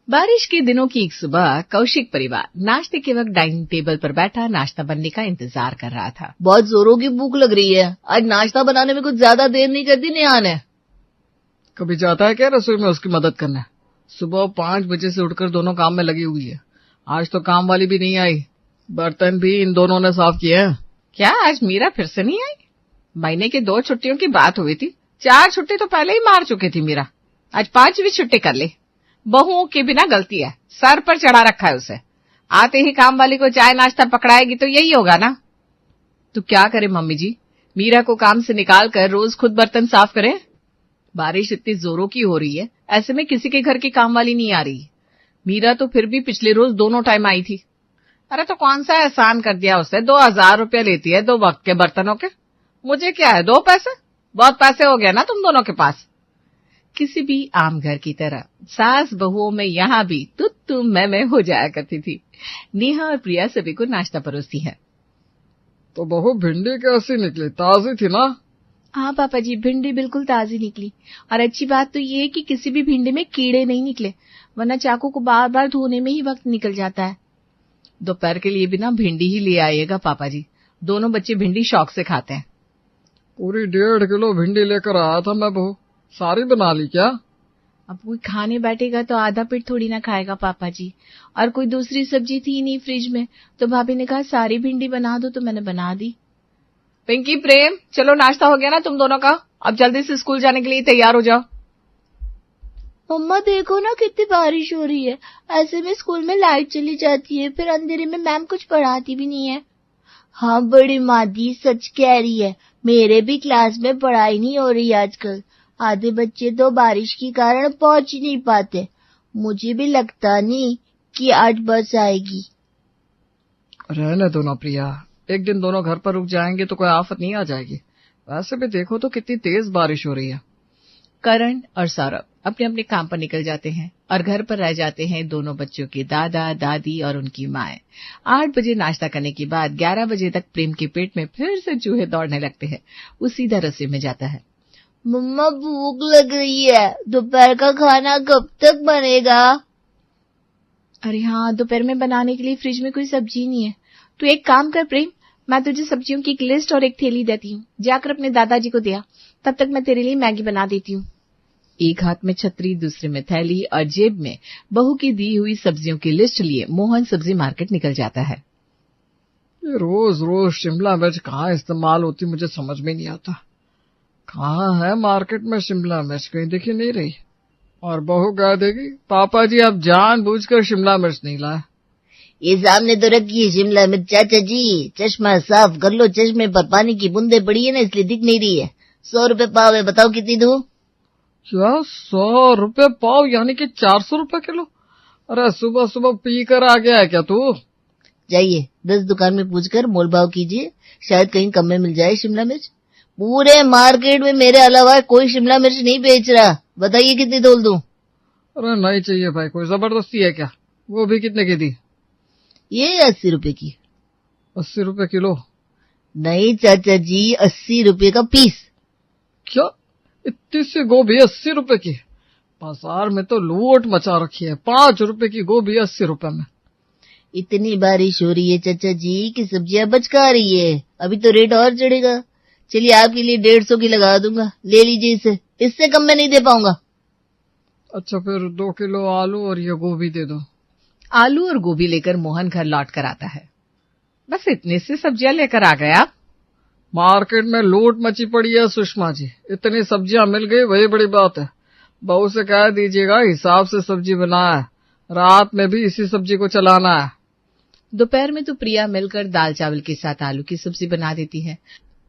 बारिश के दिनों की एक सुबह कौशिक परिवार नाश्ते के वक्त डाइनिंग टेबल पर बैठा नाश्ता बनने का इंतजार कर रहा था। बहुत जोरों की भूख लग रही है। आज नाश्ता बनाने में कुछ ज्यादा देर नहीं करती नेहा ने। कभी जाता है क्या रसोई में उसकी मदद करने? सुबह 5 बजे से उठकर दोनों काम में लगी हुई है। आज तो काम वाली भी नहीं आई, बर्तन भी इन दोनों ने साफ किए हैं। क्या आज मीरा फिर से नहीं आई? महीने की 2 छुट्टियों की बात हुई थी, 4 छुट्टी तो पहले ही मार चुकी थी मीरा। आज 5वीं छुट्टी कर ली। बहुओं की बिना गलती है, सर पर चढ़ा रखा है उसे। आते ही काम वाली को चाय नाश्ता पकड़ाएगी तो यही होगा ना। तो क्या करे मम्मी जी, मीरा को काम से निकाल कर रोज खुद बर्तन साफ करें? बारिश इतनी जोरों की हो रही है, ऐसे में किसी के घर की काम वाली नहीं आ रही। मीरा तो फिर भी पिछले रोज दोनों टाइम आई थी। अरे तो कौन सा एहसान कर दिया उससे, 2000 रुपया लेती है 2 वक्त के बर्तनों के। मुझे क्या है 2 पैसे, बहुत पैसे हो गया ना तुम दोनों के पास। किसी भी आम घर की तरह सास बहुओं में यहाँ भी तू मैं हो जाया करती थी। नेहा और प्रिया सभी को नाश्ता परोसती है। तो बहू भिंडी कैसी निकली, ताजी थी ना? हाँ पापा जी, भिंडी बिल्कुल ताजी निकली। और अच्छी बात तो ये है कि किसी भी भिंडी में कीड़े नहीं निकले, वरना चाकू को बार बार धोने में ही वक्त निकल जाता है। दोपहर के लिए भी ना भिंडी ही ले आइएगा पापा जी, दोनों बच्चे भिंडी शौक से खाते हैं। पूरी 1.5 किलो भिंडी लेकर आया था मैं बहू, सारी बना ली क्या? अब कोई खाने बैठेगा तो आधा पेट थोड़ी ना खाएगा पापा जी। और कोई दूसरी सब्जी थी नहीं फ्रिज में, तो भाभी ने कहा सारी भिंडी बना दो, तो मैंने बना दी। पिंकी, प्रेम, चलो नाश्ता हो गया ना तुम दोनों का, अब जल्दी से स्कूल जाने के लिए तैयार हो जाओ। मम्मा देखो ना कितनी बारिश हो रही है, ऐसे में स्कूल में लाइट चली जाती है, फिर अंधेरे में मैम कुछ पढ़ाती भी नहीं है। हाँ बड़ी मादी सच कह रही है, मेरे भी क्लास में पढ़ाई नहीं हो रही आजकल। आधे बच्चे तो बारिश के कारण पहुंच ही नहीं पाते। मुझे भी लगता नहीं कि आज बस आएगी। रहने दो ना प्रिया, एक दिन दोनों घर पर रुक जाएंगे तो कोई आफत नहीं आ जाएगी। वैसे भी देखो तो कितनी तेज बारिश हो रही है। करण और सौरभ अपने अपने काम पर निकल जाते हैं और घर पर रह जाते हैं दोनों बच्चों के दादा दादी और उनकी माएं। 8 बजे नाश्ता करने के बाद 11 बजे तक प्रेम के पेट में फिर से चूहे दौड़ने लगते हैं। वो सीधा रसोई में जाता है। मम्मा भूख लग रही है, दोपहर का खाना कब तक बनेगा? अरे हाँ, दोपहर में बनाने के लिए फ्रिज में कोई सब्जी नहीं है। तू एक काम कर प्रेम, मैं तुझे सब्जियों की एक लिस्ट और एक थैली देती हूँ, जाकर अपने दादाजी को दिया, तब तक मैं तेरे लिए मैगी बना देती हूँ। एक हाथ में छतरी, दूसरे में थैली और जेब में बहू की दी हुई सब्जियों की लिस्ट लिए मोहन सब्जी मार्केट निकल जाता है। ये रोज रोज शिमला मिर्च कहाँ इस्तेमाल होती मुझे समझ में नहीं आता। कहाँ है मार्केट में शिमला मिर्च, कहीं दिखी नहीं रही। और बहू कह देगी पापा जी आप जानबूझकर शिमला मिर्च नहीं लाए। ये सामने तो रखी है शिमला मिर्च चाचा जी, चश्मा साफ कर लो, चश्मे पर पानी की बूंदे पड़ी है ना इसलिए दिख नहीं रही है। 100 रुपए पाव है, बताओ कितनी दूं? क्या 100 रुपए पाव, यानी कि 400 रुपए किलो? अरे सुबह सुबह पी कर आ गया है क्या तू? जाइए 10 दुकान में पूछकर मोल भाव कीजिए, शायद कहीं कम में मिल जाए शिमला मिर्च। पूरे मार्केट में मेरे अलावा कोई शिमला मिर्च नहीं बेच रहा, बताइए कितनी तोल दूं? अरे नहीं चाहिए भाई, कोई जबरदस्ती है क्या? वो भी कितने की दी? ये 80 रुपए की। 80 रुपए किलो? नहीं चाचा जी, 80 रुपए का पीस। क्या इतनी सी गोभी 80 रुपए की? बाजार में तो लूट मचा रखी है, 5 रुपए की गोभी 80 रुपए में। इतनी बारिश हो रही है चाचा जी कि सब्जियां बचका रही है, अभी तो रेट और चढ़ेगा। चलिए आपके लिए 150 की लगा दूंगा, ले लीजिए इसे, इससे कम मैं नहीं दे पाऊंगा। अच्छा फिर 2 किलो आलू और ये गोभी दे दो। आलू और गोभी लेकर मोहन घर लौट कर आता है। बस इतने से सब्जियां लेकर आ गया? मार्केट में लूट मची पड़ी है सुषमा जी, इतनी सब्जियां मिल गई वही बड़ी बात है। बहू से कह दीजिएगा हिसाब से सब्जी बनाए, रात में भी इसी सब्जी को चलाना है। दोपहर में तो प्रिया मिलकर दाल चावल के साथ आलू की सब्जी बना देती है,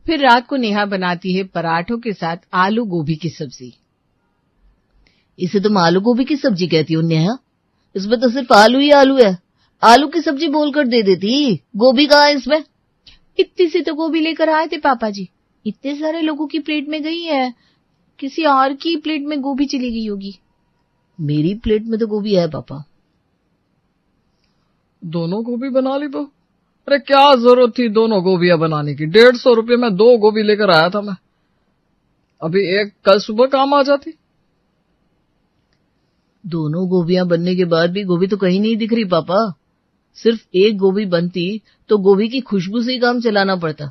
फिर रात को नेहा बनाती है पराठों के साथ आलू गोभी की सब्जी। इसे तुम आलू गोभी की सब्जी कहती हो नेहा? इसमें तो सिर्फ आलू ही आलू है, आलू की सब्जी बोलकर दे देती, गोभी कहाँ है इसमें? इतनी सी तो गोभी लेकर आए थे पापा जी, इतने सारे लोगों की प्लेट में गई है, किसी और की प्लेट में गोभी चली गई होगी। मेरी प्लेट में तो गोभी है पापा। दोनों गोभी बना ली बहू? अरे क्या जरूरत थी दोनों गोभियां बनाने की? 150 रुपये में 2 गोभी लेकर आया था मैं, अभी एक कल सुबह काम आ जाती। दोनों गोभियां बनने के बाद भी गोभी तो कहीं नहीं दिख रही पापा। सिर्फ एक गोभी बनती तो गोभी की खुशबू से ही काम चलाना पड़ता।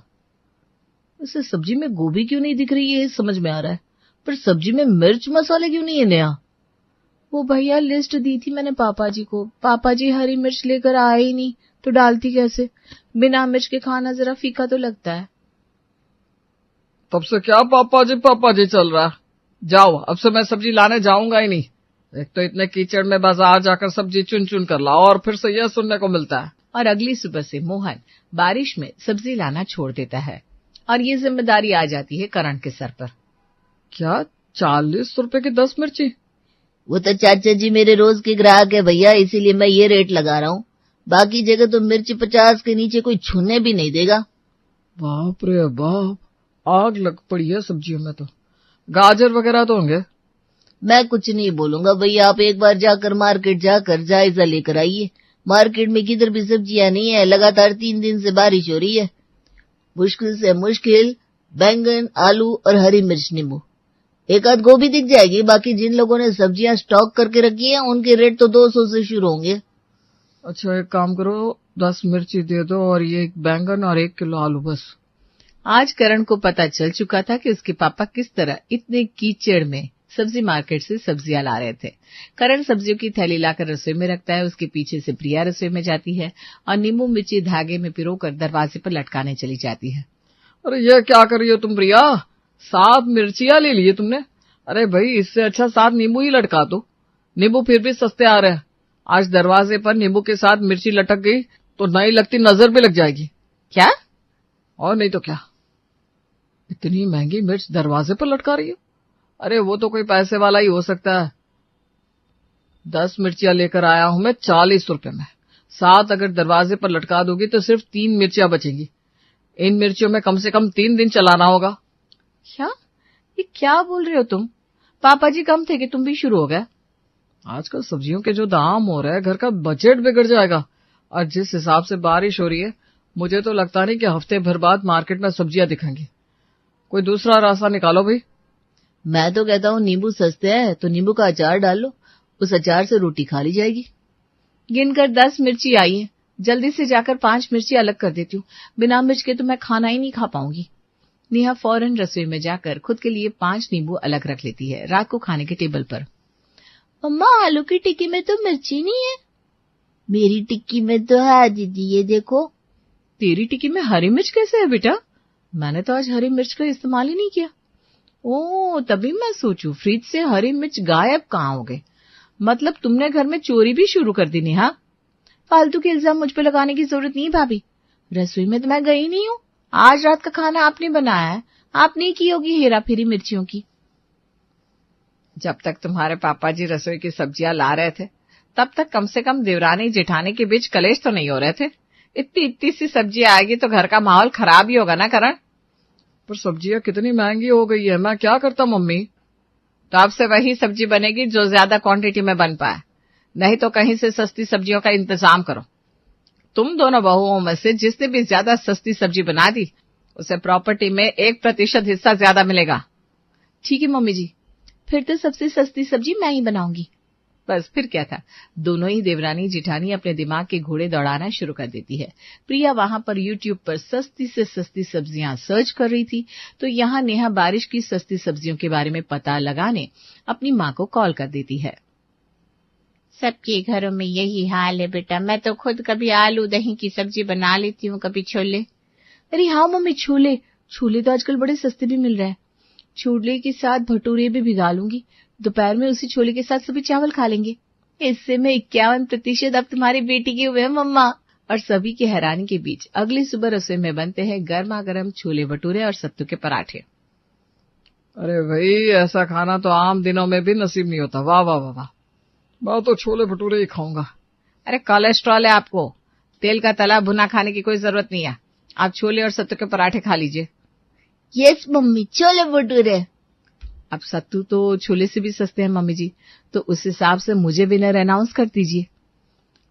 वैसे सब्जी में गोभी क्यों नहीं दिख रही है समझ में आ रहा है, पर सब्जी में मिर्च मसाले क्यों नहीं है नया? वो भैया लिस्ट दी थी मैंने पापा जी को, पापा जी हरी मिर्च लेकर आए ही नहीं तो डालती कैसे? बिना मिर्च के खाना जरा फीका तो लगता है। तब से क्या पापा जी चल रहा है? जाओ, अब से मैं सब्जी लाने जाऊंगा ही नहीं। एक तो इतने कीचड़ में बाजार जाकर सब्जी चुन चुन कर लाओ और फिर से यह सुनने को मिलता है। और अगली सुबह से मोहन बारिश में सब्जी लाना छोड़ देता है और ये जिम्मेदारी आ जाती है करण के सर पर। क्या 40 रुपए की 10 मिर्ची? वो तो चाचा जी मेरे रोज के ग्राहक है भैया, इसीलिए मैं ये रेट लगा रहा हूँ। बाकी जगह तो मिर्च 50 के नीचे कोई छूने भी नहीं देगा। बाप रे बाप, आग लग पड़ी है सब्जियों में तो। गाजर वगैरह तो होंगे? मैं कुछ नहीं बोलूंगा भैया, आप एक बार जाकर मार्केट जाकर जायजा लेकर आइए। मार्केट में किधर भी सब्जियां नहीं है, लगातार 3 दिन से बारिश हो रही है। मुश्किल से मुश्किल बैंगन, आलू और हरी मिर्च, नींबू, एक आध गोभी दिख जाएगी। बाकी जिन लोगों ने सब्जियां स्टॉक करके रखी है उनके रेट तो 200 से शुरू होंगे। अच्छा, एक काम करो, 10 मिर्ची दे दो और ये 1 बैंगन और 1 किलो आलू बस। आज करण को पता चल चुका था कि उसके पापा किस तरह इतने कीचड़ में सब्जी मार्केट से सब्जियां ला रहे थे। करण सब्जियों की थैली लाकर रसोई में रखता है, उसके पीछे से प्रिया रसोई में जाती है और नींबू मिर्ची धागे में पिरोकर दरवाजे पर लटकाने चली जाती है। अरे ये क्या कर रही हो तुम प्रिया? 7 मिर्चियां ले लिए तुमने? अरे भाई, इससे अच्छा 7 नींबू ही लटका दो। नींबू फिर भी सस्ते आ रहे हैं। आज दरवाजे पर नींबू के साथ मिर्ची लटक गई तो नई लगती नजर भी लग जाएगी। क्या? और नहीं तो क्या, इतनी महंगी मिर्च दरवाजे पर लटका रही हो? अरे वो तो कोई पैसे वाला ही हो सकता है। 10 मिर्चियां लेकर आया हूं मैं 40 रुपए में। 7 अगर दरवाजे पर लटका दोगी तो सिर्फ 3 मिर्चियां बचेंगी। इन मिर्चियों में कम से कम 3 दिन चलाना होगा। क्या? ये क्या बोल रहे हो तुम? पापा जी कम थे कि तुम भी शुरू हो गए? आजकल सब्जियों के जो दाम हो रहे हैं, घर का बजट बिगड़ जाएगा। और जिस हिसाब से बारिश हो रही है, मुझे तो लगता नहीं कि हफ्ते भर बाद मार्केट में सब्जियां दिखेंगी। कोई दूसरा रास्ता निकालो भाई। मैं तो कहता हूँ नींबू सस्ते हैं तो नींबू का अचार डाल लो, उस अचार से रोटी खा ली जाएगी। गिनकर 10 मिर्ची आई है, जल्दी से जाकर 5 मिर्ची अलग कर देती हूँ। बिना मिर्च के तो मैं खाना ही नहीं खा पाऊंगी। नेहा फौरन रसोई में जाकर खुद के लिए 5 नींबू अलग रख लेती है रात को खाने के टेबल पर। मम्मा, आलू की टिक्की में तो मिर्ची नहीं है। मेरी टिक्की में तो है दीदी, ये देखो। तेरी टिक्की में हरी मिर्च कैसे है बेटा? मैंने तो आज हरी मिर्च का इस्तेमाल ही नहीं किया। ओह, तभी मैं सोचूं फ्रिज से हरी मिर्च गायब कहाँ हो गए। मतलब तुमने घर में चोरी भी शुरू कर दी नेहा। फालतू के इल्जाम मुझ पे लगाने की जरूरत नहीं भाभी। रसोई में तो मैं गई नहीं हूँ। आज रात का खाना आपने बनाया है, आपने की होगी हेरा फेरी मिर्चियों की। जब तक तुम्हारे पापा जी रसोई की सब्जियां ला रहे थे, तब तक कम से कम देवरानी जेठानी के बीच कलेश तो नहीं हो रहे थे। इतनी इतनी सी सब्जियां आएगी तो घर का माहौल खराब ही होगा ना करण? पर सब्जियां कितनी महंगी हो गई है, मैं क्या करता मम्मी? तो अब से वही सब्जी बनेगी जो ज्यादा क्वांटिटी में बन पाए, नहीं तो कहीं से सस्ती सब्जियों का इंतजाम करो। तुम दोनों बहुओं में से जिसने भी ज्यादा सस्ती सब्जी बना दी, उसे प्रॉपर्टी में 1% हिस्सा ज्यादा मिलेगा। ठीक है मम्मी जी, फिर तो सबसे सस्ती सब्जी मैं ही बनाऊंगी। बस फिर क्या था, दोनों ही देवरानी जिठानी अपने दिमाग के घोड़े दौड़ाना शुरू कर देती है। प्रिया वहां पर यूट्यूब पर सस्ती से सस्ती सब्जियां सर्च कर रही थी, तो यहाँ नेहा बारिश की सस्ती सब्जियों के बारे में पता लगाने अपनी माँ को कॉल कर देती है। सबके घरों में यही हाल है बेटा, मैं तो खुद कभी आलू दही की सब्जी बना लेती हूँ, कभी छोले। अरे हाँ मम्मी, छोले तो आजकल बड़े सस्ते भी मिल रहे हैं। छोले के साथ भटूरे भी भिगा लूंगी, दोपहर में उसी छोले के साथ सभी चावल खा लेंगे। इससे में 51% अब तुम्हारी बेटी के हुए हैं मम्मा। और सभी की हैरानी के बीच अगली सुबह रसोई में बनते हैं गर्मा गर्म छोले भटूरे और सत्तू के पराठे। अरे भाई, ऐसा खाना तो आम दिनों में भी नसीब नहीं होता। वाह वाह वाह वाह, मैं तो छोले भटूरे ही खाऊंगा। अरे कोलेस्ट्रॉल है आपको, तेल का तला भुना खाने की कोई जरूरत नहीं है। आप छोले और सत्तू के पराठे खा लीजिए। Yes mummy, chole bhature. अब सत्तू तो छोले से भी सस्ते हैं मम्मी जी, तो उस हिसाब से मुझे विनर अनाउंस कर दीजिए।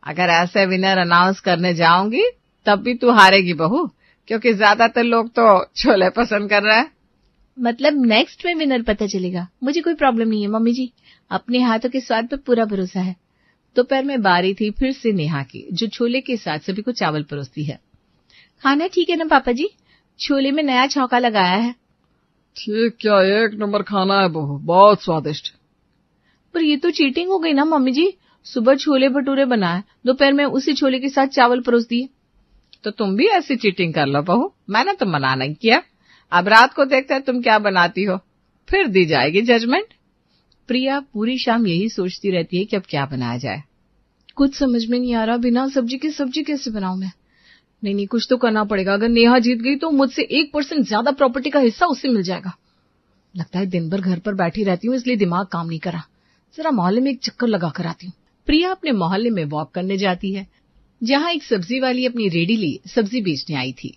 अगर ऐसे विनर अनाउंस करने जाऊंगी तब भी तू हारेगी बहू, क्योंकि ज्यादातर लोग तो छोले पसंद कर रहे हैं। मतलब नेक्स्ट में विनर पता चलेगा। मुझे कोई प्रॉब्लम नहीं है मम्मी जी, अपने हाथों के स्वाद पर पूरा भरोसा है। दोपहर में बारी थी फिर से नेहा की, जो छोले के साथ सभी को चावल परोसती है। खाना ठीक है ना पापा जी? छोले में नया छौंका लगाया है। ठीक क्या, एक नंबर खाना है बहू, बहुत स्वादिष्ट। पर ये तो चीटिंग हो गई ना मम्मी जी। सुबह छोले भटूरे बनाए, दोपहर में उसी छोले के साथ चावल परोस दिए। तो तुम भी ऐसी चीटिंग कर लो बहू, मैंने तो मना नहीं किया। अब रात को देखते हैं तुम क्या बनाती हो, फिर दी जाएगी जजमेंट। प्रिया पूरी शाम यही सोचती रहती है कि अब क्या बनाया जाए। कुछ समझ में नहीं आ रहा, बिना सब्जी की सब्जी कैसे बनाऊं मैं? नहीं, कुछ तो करना पड़ेगा। अगर नेहा जीत गई तो मुझसे 1% ज्यादा प्रॉपर्टी का हिस्सा उससे मिल जाएगा। लगता है दिन भर घर पर बैठी रहती हूँ इसलिए दिमाग काम नहीं करा। जरा मोहल्ले में एक चक्कर लगा कर आती हूँ। प्रिया अपने मोहल्ले में वॉक करने जाती है, जहाँ एक सब्जी वाली अपनी रेडी ली सब्जी बेचने आई थी।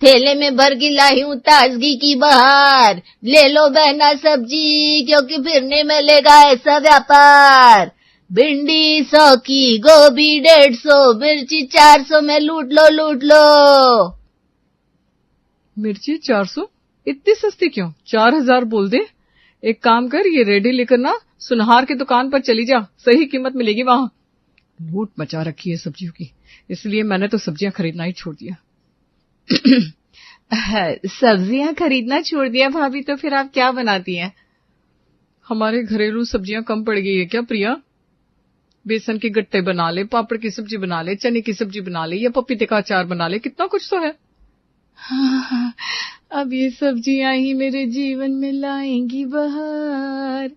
थैले में भर के लाई हूँ ताजगी की बहार, ले लो बहना सब्जी क्योंकि फिर नहीं मिलेगा ऐसा व्यापार। भिंडी 100 की, गोभी 150, मिर्ची 400 में लूट लो लूट लो। मिर्ची 400? इतनी सस्ती क्यों? 4000 बोल दे। एक काम कर, ये रेडी लेकर ना सुनहार की दुकान पर चली जा, सही कीमत मिलेगी वहां। लूट मचा रखी है सब्जियों की, इसलिए मैंने तो सब्जियां खरीदना ही छोड़ दिया। सब्जियां खरीदना छोड़ दिया भाभी, तो फिर आप क्या बनाती हैं? हमारे घरेलू सब्जियां कम पड़ गई है क्या प्रिया? बेसन के गट्टे बना ले, पापड़ की सब्जी बना ले, चने की सब्जी बना ले, या पपीते का अचार बना ले, कितना कुछ तो है। हाँ, अब ये सब्जियां ही मेरे जीवन में लाएंगी बहार।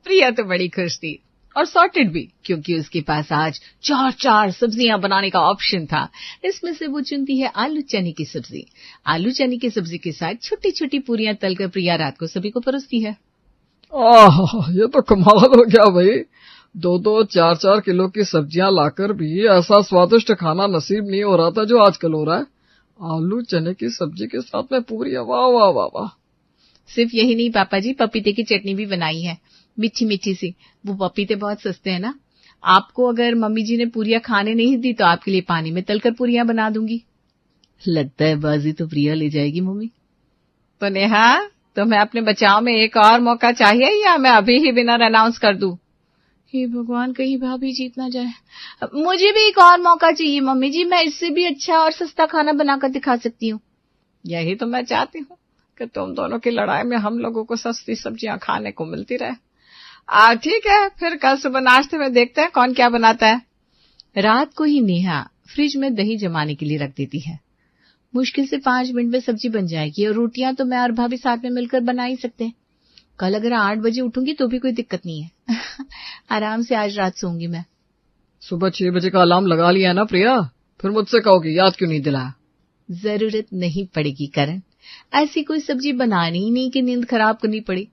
प्रिया तो बड़ी खुश थी और सॉर्टेड भी, क्योंकि उसके पास आज 4 सब्जियां बनाने का ऑप्शन था। इसमें से वो चुनती है आलू चने की सब्जी। आलू चने की सब्जी के साथ छोटी छोटी पूरियां तलकर प्रिया रात को सभी को परोसती है। ये तो कमाल हो गया भाई। 2-2, 4-4 किलो की सब्जियां लाकर भी ऐसा स्वादिष्ट खाना नसीब नहीं हो रहा था जो आजकल हो रहा है। आलू चने की सब्जी के साथ में पूरी, वाह वाह वाह वाह। सिर्फ यही नहीं पापा जी, पपीते की चटनी भी बनाई है, मीठी मीठी सी। वो पपीते बहुत सस्ते हैं ना। आपको अगर मम्मी जी ने पूरियां खाने नहीं दी तो आपके लिए पानी में तलकर पूरियां बना दूंगी। लगता है बाजी तो प्रिया ले जाएगी मम्मी। तो नेहा, तुम्हें अपने बचाव में एक और मौका चाहिए या मैं अभी ही विनर अनाउंस कर दूं? हे भगवान, कहीं भाभी जीत ना जाए। मुझे भी एक और मौका चाहिए मम्मी जी, मैं इससे भी अच्छा और सस्ता खाना बनाकर दिखा सकती हूँ। यही तो मैं चाहती हूँ कि तुम दोनों की लड़ाई में हम लोगों को सस्ती सब्जियां खाने को मिलती रहे। ठीक है, फिर कल सुबह नाश्ते में देखते हैं कौन क्या बनाता है। रात को ही नेहा फ्रिज में दही जमाने के लिए रख देती है। मुश्किल से 5 मिनट में सब्जी बन जाएगी और रोटियां तो मैं और भाभी साथ में मिलकर बना ही सकते हैं। कल अगर 8 बजे उठूंगी तो भी कोई दिक्कत नहीं है। आराम से आज रात सोऊंगी मैं। सुबह 6 बजे का अलार्म लगा लिया है ना प्रिया? फिर मुझसे कहोगी याद क्यों नहीं दिलाया? जरूरत नहीं पड़ेगी करण, ऐसी कोई सब्जी बनानी ही नहीं कि नींद खराब करनी पड़े।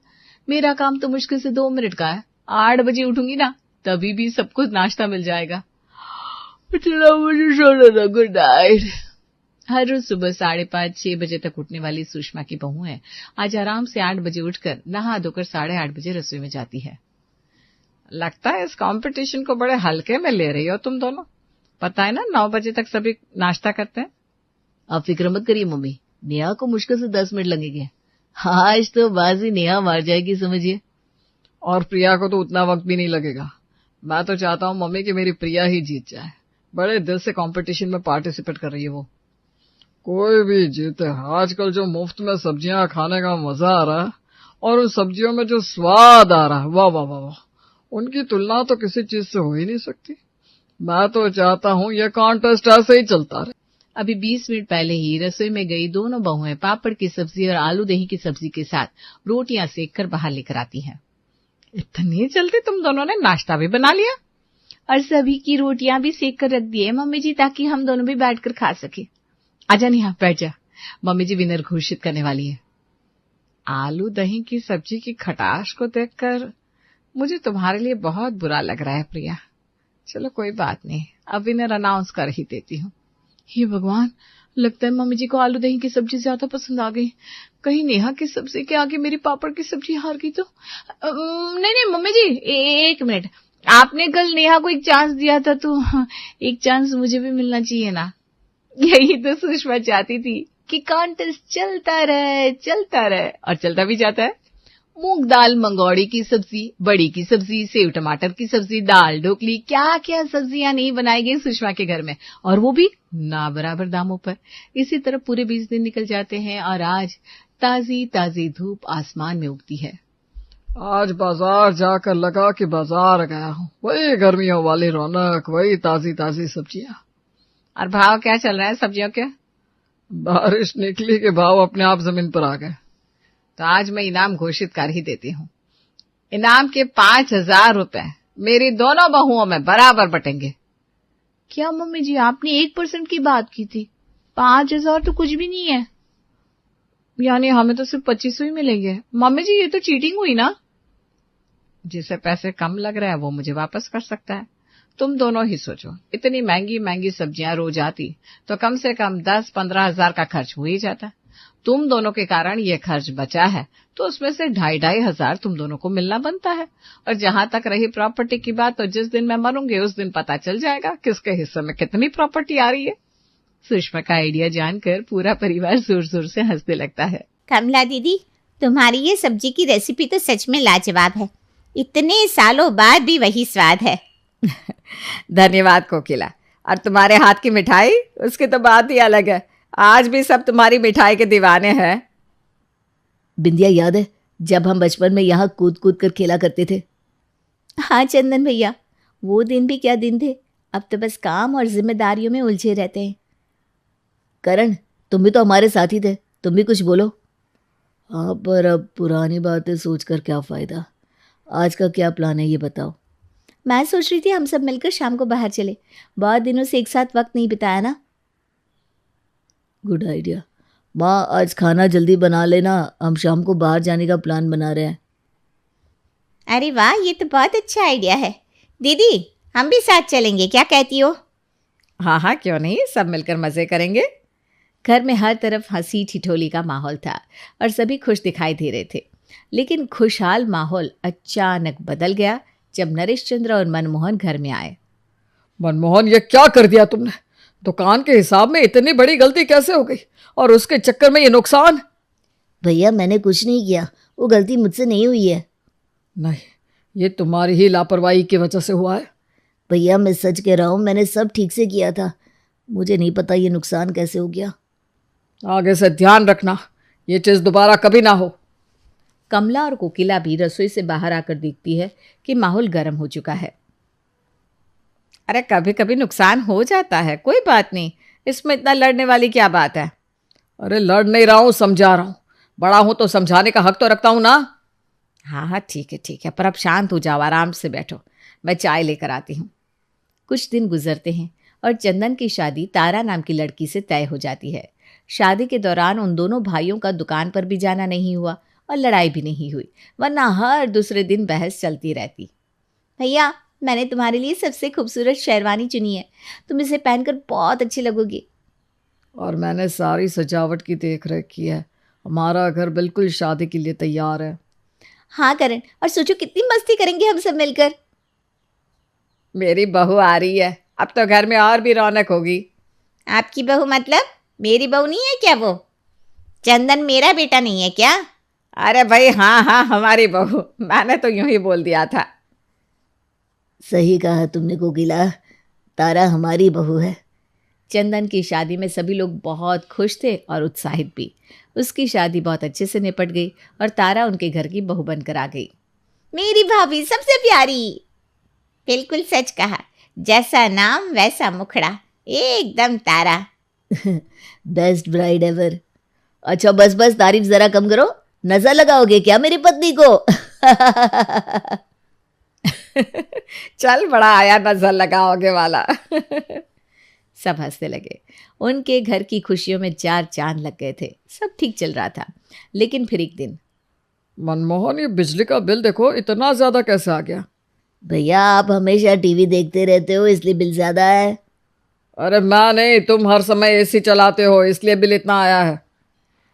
मेरा काम तो मुश्किल से 2 मिनट का है। 8 बजे उठूंगी ना, तभी भी सबको नाश्ता मिल जाएगा। चलो मुझे सोना था, गुड नाइट। हर रोज सुबह 5:30-6 बजे तक उठने वाली सुषमा की बहू है, आज आराम से 8 बजे उठकर नहा धोकर 8:30 बजे रसोई में जाती है। लगता है इस कंपटीशन को बड़े हल्के में ले रही हो तुम दोनों। पता है ना 9 बजे तक सभी नाश्ता करते हैं। आप फिक्र मत करिए मम्मी, नेहा को मुश्किल से 10 मिनट लगेंगे। आज तो बाजी नेहा मार जाएगी समझिए। और प्रिया को तो उतना वक्त भी नहीं लगेगा। मैं तो चाहता हूँ मम्मी की मेरी प्रिया ही जीत जाए। बड़े दिल से कंपटीशन में पार्टिसिपेट कर रही है वो। कोई भी जीते, आजकल जो मुफ्त में सब्जियां खाने का मजा आ रहा है और उन सब्जियों में जो स्वाद आ रहा है, वाह वाह वाह वाह, उनकी तुलना तो किसी चीज से हो ही नहीं सकती। मैं तो चाहता हूँ ये कॉन्टेस्ट ऐसे ही चलता रहे। अभी 20 मिनट पहले ही रसोई में गई दोनों बहुएं पापड़ की सब्जी और आलू दही की सब्जी के साथ रोटियां सेक कर बाहर लेकर आती हैं। इतनी जल्दी तुम दोनों ने नाश्ता भी बना लिया? और सभी की रोटियां भी सेक कर रख दी है मम्मी जी, ताकि हम दोनों भी बैठकर खा सके। आजा नेहा, बैठ जा, मम्मी जी विनर घोषित करने वाली है। आलू दही की सब्जी की खटास को देखकर मुझे तुम्हारे लिए बहुत बुरा लग रहा है प्रिया। चलो कोई बात नहीं, अब विनर अनाउंस कर ही देती हूँ। हे भगवान, लगता है मम्मी जी को आलू दही की सब्जी ज्यादा पसंद आ गई। कहीं नेहा की सब्जी के आगे मेरी पापड़ की सब्जी हार गई तो। नहीं मम्मी जी, 1 मिनट। आपने कल नेहा को एक चांस दिया था तो एक चांस मुझे भी मिलना चाहिए ना। यही तो सुषमा चाहती थी, कि कॉन्टेस्ट चलता रहे और चलता भी जाता है। मूंग दाल मंगौड़ी की सब्जी, बड़ी की सब्जी, सेव टमाटर की सब्जी, दाल ढोकली, क्या क्या सब्जियां नहीं बनाई गई सुषमा के घर में, और वो भी ना बराबर दामों पर। इसी तरह पूरे 20 दिन निकल जाते हैं और आज ताजी ताजी धूप आसमान में उगती है। आज बाजार जाकर लगा कि बाजार गया हूँ, वही गर्मियों वाली रौनक, वही ताजी ताजी सब्जियां। और भाव क्या चल रहा है सब्जियों के? बारिश निकली के भाव अपने आप जमीन पर आ गए। तो आज मैं इनाम घोषित कर ही देती हूँ। इनाम के 5,000 रुपए मेरी दोनों बहुओं में बराबर बटेंगे। क्या मम्मी जी, आपने 1% की बात की थी, 5,000 तो कुछ भी नहीं है। यानी हमें तो सिर्फ 2500 ही मिलेंगे। मम्मी जी, ये तो चीटिंग हुई ना। जिसे पैसे कम लग रहा है वो मुझे वापस कर सकता है। तुम दोनों ही सोचो, इतनी महंगी महंगी सब्जियां रोज आती तो कम से कम 10-15 हजार का खर्च हो ही जाता। तुम दोनों के कारण ये खर्च बचा है तो उसमें से 2,500 हजार तुम दोनों को मिलना बनता है। और जहां तक रही प्रॉपर्टी की बात, तो जिस दिन मैं मरूंगी उस दिन पता चल जाएगा किसके हिस्से में कितनी प्रॉपर्टी आ रही है। सुषमा का आइडिया जानकर पूरा परिवार जोर जोर से हंसने लगता है। कमला दीदी, तुम्हारी ये सब्जी की रेसिपी तो सच में लाजवाब है। इतने सालों बाद भी वही स्वाद है। धन्यवाद कोकिला। और तुम्हारे हाथ की मिठाई, उसकी तो बात ही अलग है। आज भी सब तुम्हारी मिठाई के दीवाने हैं। बिंदिया, याद है जब हम बचपन में यहाँ कूद कूद कर खेला करते थे? हाँ चंदन भैया, वो दिन भी क्या दिन थे। अब तो बस काम और जिम्मेदारियों में उलझे रहते हैं। करण, तुम भी तो हमारे साथी थे, तुम भी कुछ बोलो। हाँ, पर अब पुरानी बातें सोचकर क्या फायदा। आज का क्या प्लान है ये बताओ। मैं सोच रही थी हम सब मिलकर शाम को बाहर चले। बहुत दिनों से एक साथ वक्त नहीं बिताया ना। Good idea. माँ, आज खाना जल्दी बना लेना, हम शाम को बाहर जाने का प्लान बना रहे हैं। अरे वाह, ये तो बहुत अच्छा आइडिया है। दीदी, हम भी साथ चलेंगे, क्या कहती हो? हाँ हाँ, क्यों नहीं, सब मिलकर मजे करेंगे। घर में हर तरफ हंसी ठिठोली का माहौल था और सभी खुश दिखाई दे रहे थे। लेकिन खुशहाल माहौल अचानक बदल गया जब नरेश चंद्र और मनमोहन घर में आए। मनमोहन, ये क्या कर दिया तुमने? दुकान के हिसाब में इतनी बड़ी गलती कैसे हो गई, और उसके चक्कर में ये नुकसान? भैया, मैंने कुछ नहीं किया, वो गलती मुझसे नहीं हुई है। नहीं, ये तुम्हारी ही लापरवाही की वजह से हुआ है। भैया, मैं सच कह रहा हूँ, मैंने सब ठीक से किया था। मुझे नहीं पता ये नुकसान कैसे हो गया। आगे से ध्यान रखना, ये चीज दोबारा कभी ना हो। कमला और कोकिला भी रसोई से बाहर आकर देखती है कि माहौल गर्म हो चुका है। अरे कभी कभी नुकसान हो जाता है, कोई बात नहीं, इसमें इतना लड़ने वाली क्या बात है। अरे लड़ नहीं रहा हूँ, समझा रहा हूँ। बड़ा हूं तो समझाने का हक तो रखता हूं ना। हाँ हाँ ठीक है, पर अब शांत हो जाओ, आराम से बैठो, मैं चाय लेकर आती हूँ। कुछ दिन गुजरते हैं और चंदन की शादी तारा नाम की लड़की से तय हो जाती है। शादी के दौरान उन दोनों भाइयों का दुकान पर भी जाना नहीं हुआ और लड़ाई भी नहीं हुई, वरना हर दूसरे दिन बहस चलती रहती। भैया, मैंने तुम्हारे लिए सबसे खूबसूरत शेरवानी चुनी है, तुम इसे पहनकर बहुत अच्छी लगोगी। और मैंने सारी सजावट की देख रेख की है, हमारा घर बिल्कुल शादी के लिए तैयार है। हाँ करण, और सोचो कितनी मस्ती करेंगे हम सब मिलकर। मेरी बहू आ रही है, अब तो घर में और भी रौनक होगी। आपकी बहू मतलब मेरी बहू नहीं है क्या? वो चंदन मेरा बेटा नहीं है क्या? अरे भाई हाँ हाँ, हमारी बहू, मैंने तो यूं ही बोल दिया था। सही कहा तुमने कोकिला, तारा हमारी बहू है। चंदन की शादी में सभी लोग बहुत खुश थे और उत्साहित भी। उसकी शादी बहुत अच्छे से निपट गई और तारा उनके घर की बहू बनकर आ गई। मेरी भाभी सबसे प्यारी। बिल्कुल सच कहा, जैसा नाम वैसा मुखड़ा, एकदम तारा। Best bride ever. अच्छा बस बस, तारीफ जरा कम करो, नजर लगाओगे क्या मेरी पत्नी को? चल बड़ा आया नजर लगाओगे वाला। सब हंसने लगे। उनके घर की खुशियों में 4 चांद लग गए थे, सब ठीक चल रहा था। लेकिन फिर एक दिन, मनमोहन, ये बिजली का बिल देखो, इतना ज्यादा कैसे आ गया? भैया, आप हमेशा टीवी देखते रहते हो इसलिए बिल ज्यादा है। अरे मैं नहीं, तुम हर समय एसी चलाते हो इसलिए बिल इतना आया है।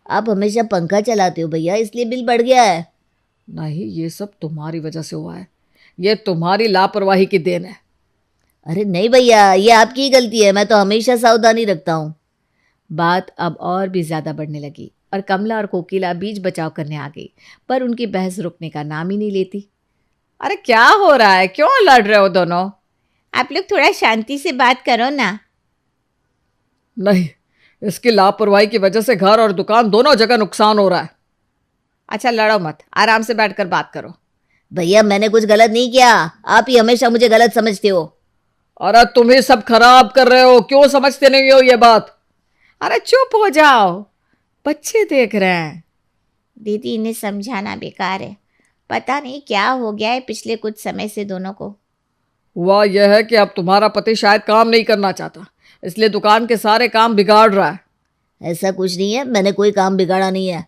आप हमेशा पंखा चलाते हो भैया, इसलिए बिल बढ़ गया है। नहीं, ये सब तुम्हारी वजह से हुआ है, ये तुम्हारी लापरवाही की देन है। अरे नहीं भैया, ये आपकी ही गलती है, मैं तो हमेशा सावधानी रखता हूँ। बात अब और भी ज्यादा बढ़ने लगी और कमला और कोकिला बीच बचाव करने आ गई, पर उनकी बहस रुकने का नाम ही नहीं लेती। अरे क्या हो रहा है, क्यों लड़ रहे हो दोनों? आप लोग थोड़ा शांति से बात करो ना। नहीं, इसकी लापरवाही की वजह से घर और दुकान दोनों जगह नुकसान हो रहा है। अच्छा लड़ो मत, आराम से बैठकर बात करो। भैया मैंने कुछ गलत नहीं किया, आप ही हमेशा मुझे गलत समझते हो। अरे तुम ही सब खराब कर रहे हो, क्यों समझते नहीं हो ये बात? अरे चुप हो जाओ, बच्चे देख रहे हैं। दीदी इन्हें समझाना बेकार है, पता नहीं क्या हो गया है पिछले कुछ समय से दोनों को। हुआ यह है कि अब तुम्हारा पति शायद काम नहीं करना चाहता, इसलिए दुकान के सारे काम बिगाड़ रहा है। ऐसा कुछ नहीं है, मैंने कोई काम बिगाड़ा नहीं है।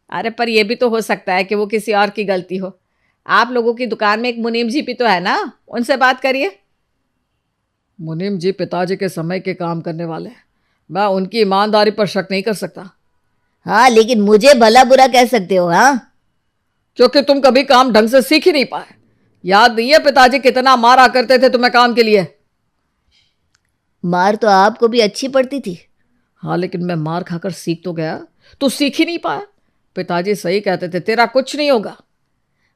अरे पर यह भी तो हो सकता है कि वो किसी और की गलती हो। आप लोगों की दुकान में एक मुनीम जी भी तो है ना, उनसे बात करिए। मुनीम जी पिताजी के समय के काम करने वाले हैं, मैं उनकी ईमानदारी पर शक नहीं कर सकता। हाँ लेकिन मुझे भला बुरा कह सकते हो? हाँ, क्योंकि तुम कभी काम ढंग से सीख ही नहीं पाए। याद नहीं है पिताजी कितना मारा करते थे तुम्हें काम के लिए? मार तो आपको भी अच्छी पड़ती थी। हाँ लेकिन मैं मार खाकर सीख तो गया, तू सीख ही नहीं पाया। पिताजी सही कहते थे, तेरा कुछ नहीं होगा।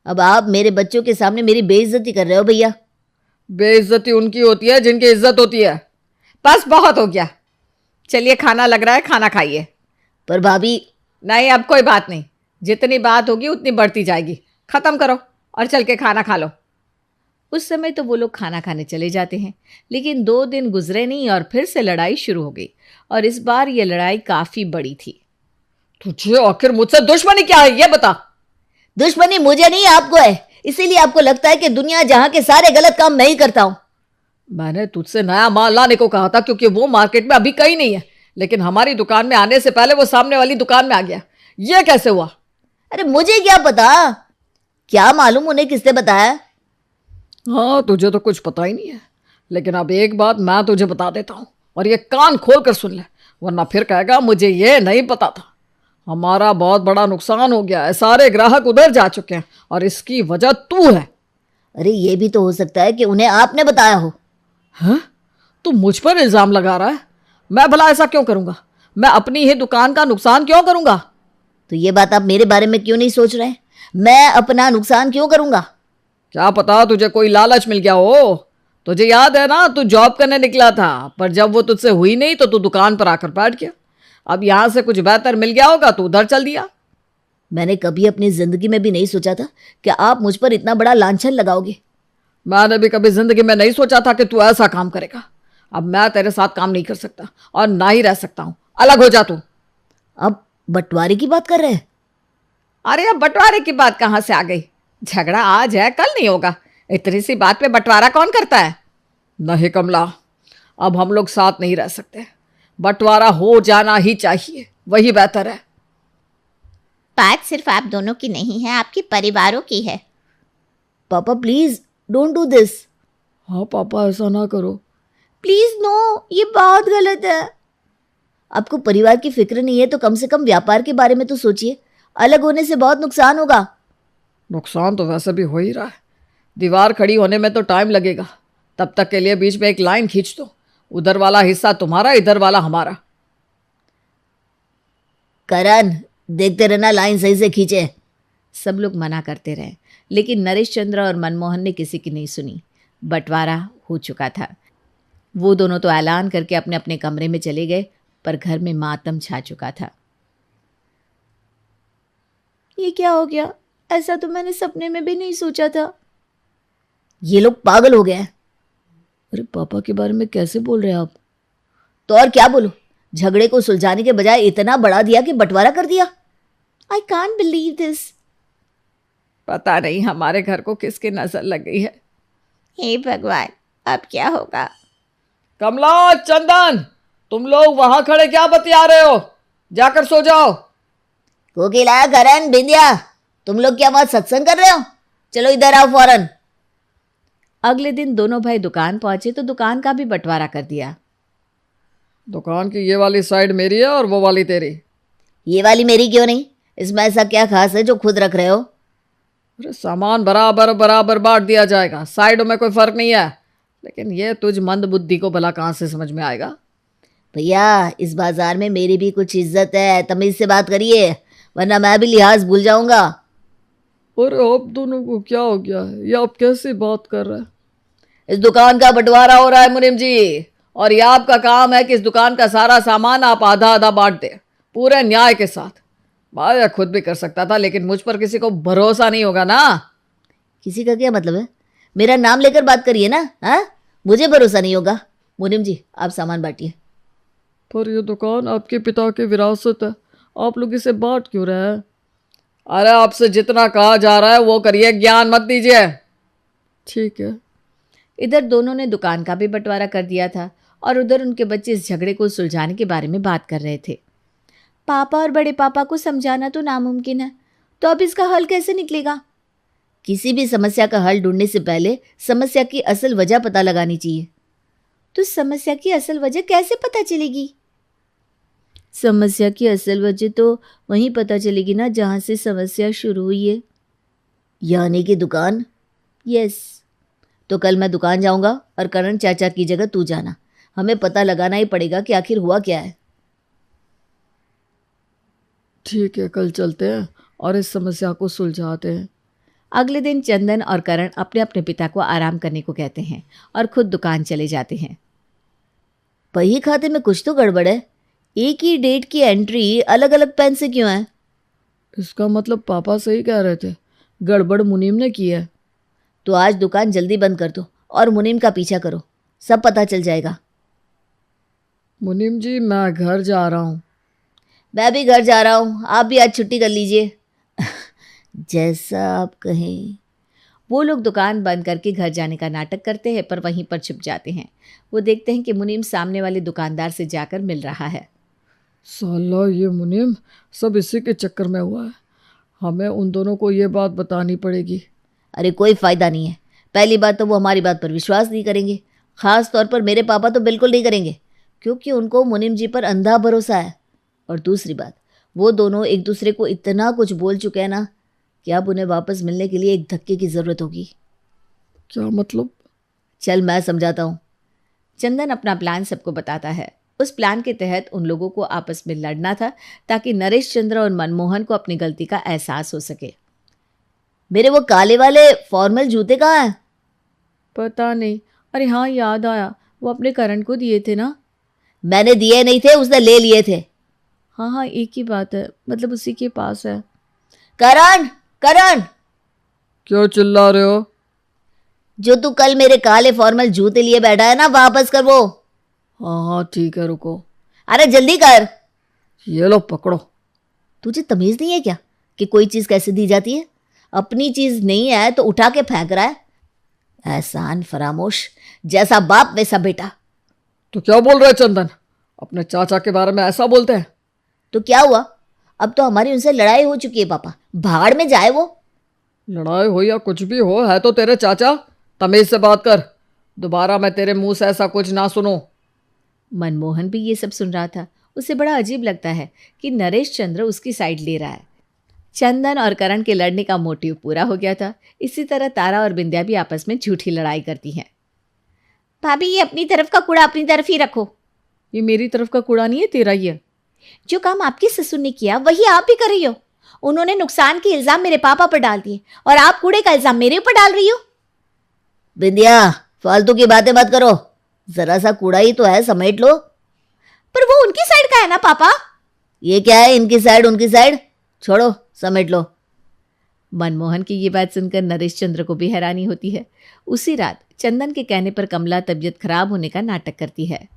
अब आप मेरे बच्चों के सामने मेरी बेइज्जती कर रहे हो भैया। बेइज्जती उनकी होती है जिनकी इज्जत होती है। बस बहुत हो गया, चलिए खाना लग रहा है, खाना खाइए। पर भाभी। नहीं अब कोई बात नहीं, जितनी बात होगी उतनी बढ़ती जाएगी। खत्म करो और चल के खाना खा लो। उस समय तो वो लोग खाना खाने चले जाते हैं, लेकिन 2 दिन गुजरे नहीं और फिर से लड़ाई शुरू हो गई, और इस बार ये लड़ाई काफी बड़ी थी। तुझे आखिर मुझसे दुश्मनी क्या है ये बता। दुश्मनी मुझे नहीं आपको है, इसीलिए आपको लगता है कि दुनिया जहां के सारे गलत काम मैं ही करता हूं। मैंने तुझसे नया माल लाने को कहा था क्योंकि वो मार्केट में अभी कहीं नहीं है, लेकिन हमारी दुकान में आने से पहले वो सामने वाली दुकान में आ गया। ये कैसे हुआ? अरे मुझे क्या पता, क्या मालूम उन्हें किसने बताया। हाँ तुझे तो कुछ पता ही नहीं है, लेकिन अब एक बात मैं तुझे बता देता हूँ और ये कान खोल कर सुन ले, वरना फिर कहेगा मुझे ये नहीं पता था। हमारा बहुत बड़ा नुकसान हो गया है, सारे ग्राहक उधर जा चुके हैं और इसकी वजह तू है। अरे ये भी तो हो सकता है कि उन्हें आपने बताया हो। हाँ? तू मुझ पर इल्जाम लगा रहा है? मैं भला ऐसा क्यों करूंगा? मैं अपनी ही दुकान का नुकसान क्यों करूंगा? तो ये बात आप मेरे बारे में क्यों नहीं सोच रहे? मैं अपना नुकसान क्यों करूंगा? क्या पता तुझे कोई लालच मिल गया हो। तुझे याद है ना, तू जॉब करने निकला था, पर जब वो तुझसे हुई नहीं तो तू दुकान पर आकर बैठ गया। अब यहां से कुछ बेहतर मिल गया होगा तो उधर चल दिया। मैंने कभी अपनी जिंदगी में भी नहीं सोचा था कि आप मुझ पर इतना बड़ा लांछन लगाओगे। मैंने भी कभी जिंदगी में नहीं सोचा था कि तू ऐसा काम करेगा। अब मैं तेरे साथ काम नहीं कर सकता और ना ही रह सकता हूं। अलग हो जा तू। अब बंटवारे की बात कर रहे हैं? अरे अब बंटवारे की बात कहां से आ गई? झगड़ा आज है कल नहीं होगा, इतनी सी बात पे बंटवारा कौन करता है? नहीं कमला, अब हम लोग साथ नहीं रह सकते। बंटवारा हो जाना ही चाहिए, वही बेहतर है। बात सिर्फ आप दोनों की नहीं है, आपके परिवारों की है। पापा प्लीज डोंट डू दिस। हाँ पापा ऐसा ना करो। प्लीज नो, ये बहुत गलत है। आपको परिवार की फिक्र नहीं है तो कम से कम व्यापार के बारे में तो सोचिए। अलग होने से बहुत नुकसान होगा। नुकसान तो वैसे भी हो ही रहा है। दीवार खड़ी होने में तो टाइम लगेगा, तब तक के लिए बीच में एक लाइन खींच दो। उधर वाला हिस्सा तुम्हारा, इधर वाला हमारा। करण देखते रहना, लाइन सही से खींचे। सब लोग मना करते रहे, लेकिन नरेश चंद्र और मनमोहन ने किसी की नहीं सुनी। बंटवारा हो चुका था। वो दोनों तो ऐलान करके अपने अपने कमरे में चले गए, पर घर में मातम छा चुका था। ये क्या हो गया? ऐसा तो मैंने सपने में भी नहीं सोचा था। ये लोग पागल हो गए हैं। अरे पापा के बारे में कैसे बोल रहे हैं आप? तो और क्या बोलूं, झगड़े को सुलझाने के बजाय इतना बढ़ा दिया कि बंटवारा कर दिया। I can't believe this. पता नहीं हमारे घर को किसकी नजर लग गई है। हे भगवान, अब क्या होगा? कमला, चंदन, तुम लोग वहां खड़े क्या बतिया रहे हो? जाकर सो जाओ। कोकिला, करण, बिंदिया, तुम लोग क्या वहां सत्संग कर रहे हो? चलो इधर आओ फौरन। अगले दिन दोनों भाई दुकान पहुंचे तो दुकान का भी बंटवारा कर दिया। दुकान की ये वाली साइड मेरी है और वो वाली तेरी। ये वाली मेरी क्यों नहीं? इसमें ऐसा क्या खास है जो खुद रख रहे हो? अरे सामान बराबर बराबर बांट दिया जाएगा, साइडों में कोई फर्क नहीं है। लेकिन ये तुझ मंद बुद्धि को भला कहां से समझ में आएगा? भैया इस बाजार में मेरी भी कुछ इज्जत है, तमीज से बात करिए वरना मैं भी लिहाज भूल जाऊंगा। अरे आप दोनों को क्या हो गया है? ये आप कैसे बात कर रहे हैं? इस दुकान का बंटवारा हो रहा है मुनीम जी, और ये आपका काम है कि इस दुकान का सारा सामान आप आधा आधा बांट दे, पूरे न्याय के साथ। मैं खुद भी कर सकता था, लेकिन मुझ पर किसी को भरोसा नहीं होगा ना। किसी का क्या मतलब है? मेरा नाम लेकर बात करिए ना। हाँ, मुझे भरोसा नहीं होगा। मुनीम जी आप सामान बांटिए। पर ये दुकान आपके पिता की विरासत है, आप लोग इसे बांट क्यों रहे हैं? अरे आपसे जितना कहा जा रहा है वो करिए, ज्ञान मत दीजिए। ठीक है। इधर दोनों ने दुकान का भी बंटवारा कर दिया था और उधर उनके बच्चे इस झगड़े को सुलझाने के बारे में बात कर रहे थे। पापा और बड़े पापा को समझाना तो नामुमकिन है, तो अब इसका हल कैसे निकलेगा? किसी भी समस्या का हल ढूंढने से पहले समस्या की असल वजह पता लगानी चाहिए। तो समस्या की असल वजह कैसे पता चलेगी? समस्या की असल वजह तो वहीं पता चलेगी ना जहां से समस्या शुरू हुई है, यानी कि दुकान। यस, तो कल मैं दुकान जाऊंगा और करण चाचा की जगह तू जाना। हमें पता लगाना ही पड़ेगा कि आखिर हुआ क्या है। ठीक है, कल चलते हैं और इस समस्या को सुलझाते हैं। अगले दिन चंदन और करण अपने अपने पिता को आराम करने को कहते हैं और खुद दुकान चले जाते हैं। बही खाते में कुछ तो गड़बड़ है, एक ही डेट की एंट्री अलग अलग पेन से क्यों है? इसका मतलब पापा सही कह रहे थे, गड़बड़ मुनीम ने की है। तो आज दुकान जल्दी बंद कर दो और मुनीम का पीछा करो, सब पता चल जाएगा। मुनीम जी मैं घर जा रहा हूँ। मैं भी घर जा रहा हूँ, आप भी आज छुट्टी कर लीजिए। जैसा आप कहें। वो लोग दुकान बंद करके घर जाने का नाटक करते हैं, पर वहीं पर छुप जाते हैं। वो देखते हैं कि मुनीम सामने वाले दुकानदार से जाकर मिल रहा है। साला ये मुनीम, सब इसी के चक्कर में हुआ है। हमें उन दोनों को ये बात बतानी पड़ेगी। अरे कोई फ़ायदा नहीं है। पहली बात तो वो हमारी बात पर विश्वास नहीं करेंगे, ख़ास तौर पर मेरे पापा तो बिल्कुल नहीं करेंगे, क्योंकि उनको मुनीम जी पर अंधा भरोसा है। और दूसरी बात, वो दोनों एक दूसरे को इतना कुछ बोल चुके हैं ना कि अब उन्हें वापस मिलने के लिए एक धक्के की ज़रूरत होगी। क्या मतलब? चल मैं समझाता हूँ। चंदन अपना प्लान सबको बताता है। उस प्लान के तहत उन लोगों को आपस में लड़ना था ताकि नरेश चंद्र और मनमोहन को अपनी गलती का एहसास हो सके। मेरे वो काले वाले फॉर्मल जूते कहाँ हैं? पता नहीं। अरे हाँ याद आया, वो अपने करण को दिए थे ना। मैंने दिए नहीं थे, उसने ले लिए थे। हाँ हाँ एक ही बात है, मतलब उसी के पास है। करण, करण, क्यों चिल्ला रहे हो? जो तू कल मेरे काले फॉर्मल जूते लिए बैठा है ना, वापस कर वो। हाँ हाँ ठीक है, रुको। अरे जल्दी कर। ये लो पकड़ो। तुझे तमीज नहीं है क्या कि कोई चीज कैसे दी जाती है? अपनी चीज नहीं है तो उठा के फेंक रहा है। एहसान फरामोश, जैसा बाप वैसा बेटा। तो क्या बोल रहे चंदन? अपने चाचा के बारे में ऐसा बोलते हैं? तो क्या हुआ, अब तो हमारी उनसे लड़ाई हो चुकी है पापा, भाड़ में जाए वो। लड़ाई हो या कुछ भी हो, है तो तेरे चाचा। तमीज से बात कर, दोबारा मैं तेरे मुंह से ऐसा कुछ ना सुनूं। मनमोहन भी ये सब सुन रहा था। उसे बड़ा अजीब लगता है कि नरेश चंद्र उसकी साइड ले रहा है। चंदन और करण के लड़ने का मोटिव पूरा हो गया था। इसी तरह तारा और बिंदिया भी आपस में झूठी लड़ाई करती हैं। भाभी ये अपनी तरफ का कूड़ा अपनी तरफ ही रखो। ये मेरी तरफ का कूड़ा नहीं है, तेरा ही है। जो काम आपकी ससुर ने किया वही आप भी कर रही हो। उन्होंने नुकसान के इल्जाम मेरे पापा पर डाल दिए और आप कूड़े का इल्जाम मेरे ऊपर डाल रही हो। बिंदिया फालतू की बातें मत करो, जरा सा कूड़ा ही तो है, समेट लो। पर वो उनकी साइड का है ना पापा। ये क्या है, इनकी साइड उनकी साइड? छोड़ो, समेट लो। मनमोहन की ये बात सुनकर नरेश चंद्र को भी हैरानी होती है। उसी रात चंदन के कहने पर कमला तबीयत खराब होने का नाटक करती है।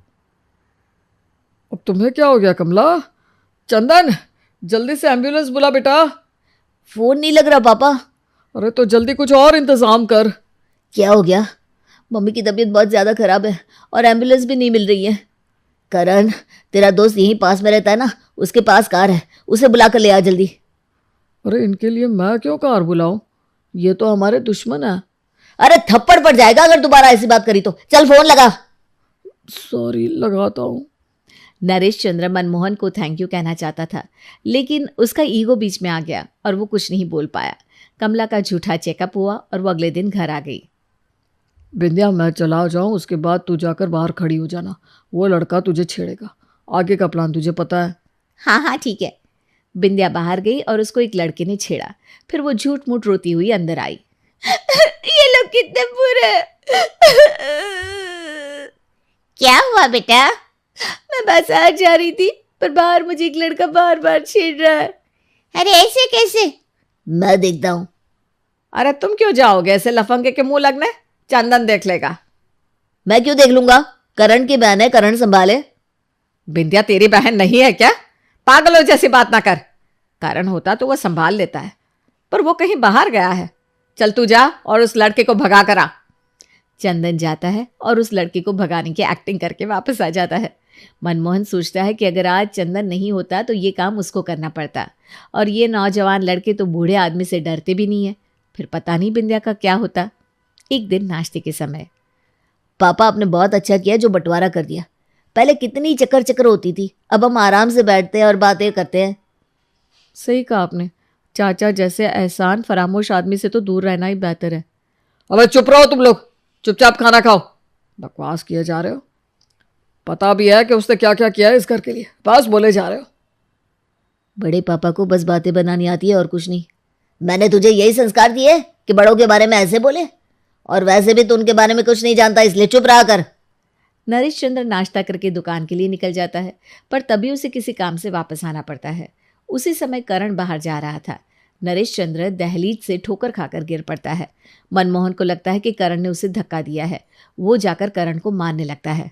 अब तुम्हें क्या हो गया कमला? चंदन जल्दी से एम्बुलेंस बुला बेटा। फोन नहीं लग रहा पापा। अरे तो जल्दी कुछ और इंतजाम कर। क्या हो गया? मम्मी की तबीयत बहुत ज्यादा खराब है और एम्बुलेंस भी नहीं मिल रही है। करण, तेरा दोस्त यहीं पास में रहता है ना, उसके पास कार है, उसे बुला कर ले आ जल्दी। अरे इनके लिए मैं क्यों कार बुलाऊं? ये तो हमारे दुश्मन है। अरे थप्पड़ पड़ जाएगा अगर दोबारा ऐसी बात करी तो। चल फोन लगा। सॉरी, लगाता हूँ। नरेश चंद्र मनमोहन को थैंक यू कहना चाहता था, लेकिन उसका ईगो बीच में आ गया और वो कुछ नहीं बोल पाया। कमला का झूठा चेकअप हुआ और वो अगले दिन घर आ गई। बिंदिया मैं चला जाऊं, उसके बाद तू जाकर बाहर खड़ी हो जाना, वो लड़का तुझे छेड़ेगा। आगे का प्लान तुझे पता है? हाँ हाँ ठीक है। बिंदिया बाहर गई और उसको एक लड़के ने छेड़ा। फिर वो झूठ मूठ रोती हुई अंदर आई। ये लोग कितने बुरे। क्या हुआ बेटा? मैं बाजार जा रही थी पर बाहर मुझे एक लड़का बार बार छेड़ रहा है। अरे ऐसे कैसे? मैं देखता हूँ। अरे तुम क्यों जाओगे ऐसे लफंगे के मुंह लगने? चंदन देख लेगा। मैं क्यों देख लूंगा? करण की बहन है, करण संभाले। बिंदिया तेरी बहन नहीं है क्या? पागलों जैसी बात ना कर। करण होता तो वो संभाल लेता है, पर वो कहीं बाहर गया है। चल तू जा और उस लड़के को भगा कर आ। चंदन जाता है और उस लड़के को भगाने की एक्टिंग करके वापस आ जाता है। मनमोहन सोचता है कि अगर आज चंदन नहीं होता तो ये काम उसको करना पड़ता, और ये नौजवान लड़के तो बूढ़े आदमी से डरते भी नहीं है। फिर पता नहीं बिंदिया का क्या होता। एक दिन नाश्ते के समय, पापा आपने बहुत अच्छा किया जो बंटवारा कर दिया। पहले कितनी चक्कर चक्कर होती थी, अब हम आराम से बैठते हैं और बातें करते हैं। सही कहा आपने। चाचा जैसे एहसान फरामोश आदमी से तो दूर रहना ही बेहतर है। अबे चुप रहो तुम लोग, चुपचाप खाना खाओ। बकवास किए जा रहे हो। पता भी है कि उसने क्या क्या किया है इस घर के लिए, बस बोले जा रहे हो। बड़े पापा को बस बातें बनानी आती है और कुछ नहीं। मैंने तुझे यही संस्कार दिए कि बड़ों के बारे में ऐसे बोले, और वैसे भी तू उनके बारे में कुछ नहीं जानता, इसलिए चुप रहा कर। नरेश चंद्र नाश्ता करके दुकान के लिए निकल जाता है, पर तभी उसे किसी काम से वापस आना पड़ता है। उसी समय करण बाहर जा रहा था। नरेश चंद्र दहलीज से ठोकर खाकर गिर पड़ता है। मनमोहन को लगता है कि करण ने उसे धक्का दिया है। वो जाकर करण को मारने लगता है।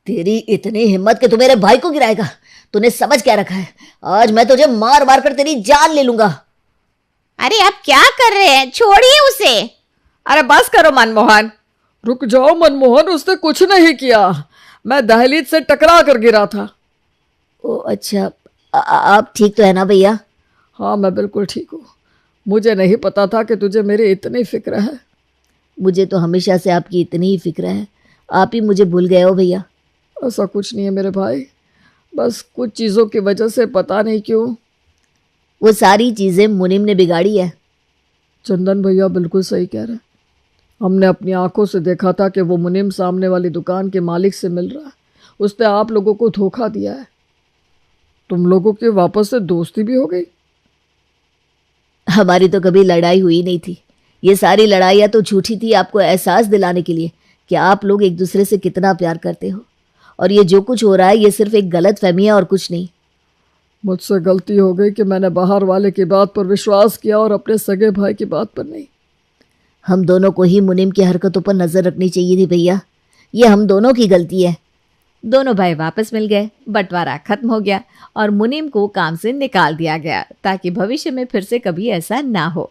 तेरी इतनी हिम्मत कि तू मेरे भाई को गिराएगा? तूने समझ क्या रखा है? आज मैं तुझे मार मार कर तेरी जान ले लूंगा। अरे आप क्या कर रहे हैं? छोड़िए उसे। अरे बस करो मनमोहन। रुक जाओ मनमोहन, उसने कुछ नहीं किया। मैं दहलीज से टकरा कर गिरा था। ओ अच्छा, आप ठीक तो है ना भैया? हाँ मैं बिल्कुल ठीक हूँ। मुझे नहीं पता था कि तुझे मेरी इतनी फिक्र है। मुझे तो हमेशा से आपकी इतनी ही फिक्र है। आप ही मुझे भूल गए हो भैया। ऐसा कुछ नहीं है मेरे भाई, बस कुछ चीज़ों की वजह से पता नहीं क्यों। वो सारी चीज़ें मुनीम ने बिगाड़ी है। चंदन भैया बिल्कुल सही कह रहे हैं। हमने अपनी आंखों से देखा था कि वो मुनीम सामने वाली दुकान के मालिक से मिल रहा है। उसने आप लोगों को धोखा दिया है। तुम लोगों की वापस से दोस्ती भी हो गई। हमारी तो कभी लड़ाई हुई नहीं थी। ये सारी लड़ाइयाँ तो झूठी थी, आपको एहसास दिलाने के लिए कि आप लोग एक दूसरे से कितना प्यार करते हो। और ये जो कुछ हो रहा है ये सिर्फ एक गलत फहमी है और कुछ नहीं। मुझसे गलती हो गई कि मैंने बाहर वाले की बात पर विश्वास किया और अपने सगे भाई की बात पर नहीं। हम दोनों को ही मुनीम की हरकतों पर नजर रखनी चाहिए थी भैया। ये हम दोनों की गलती है। दोनों भाई वापस मिल गए, बंटवारा खत्म हो गया और मुनीम को काम से निकाल दिया गया ताकि भविष्य में फिर से कभी ऐसा ना हो।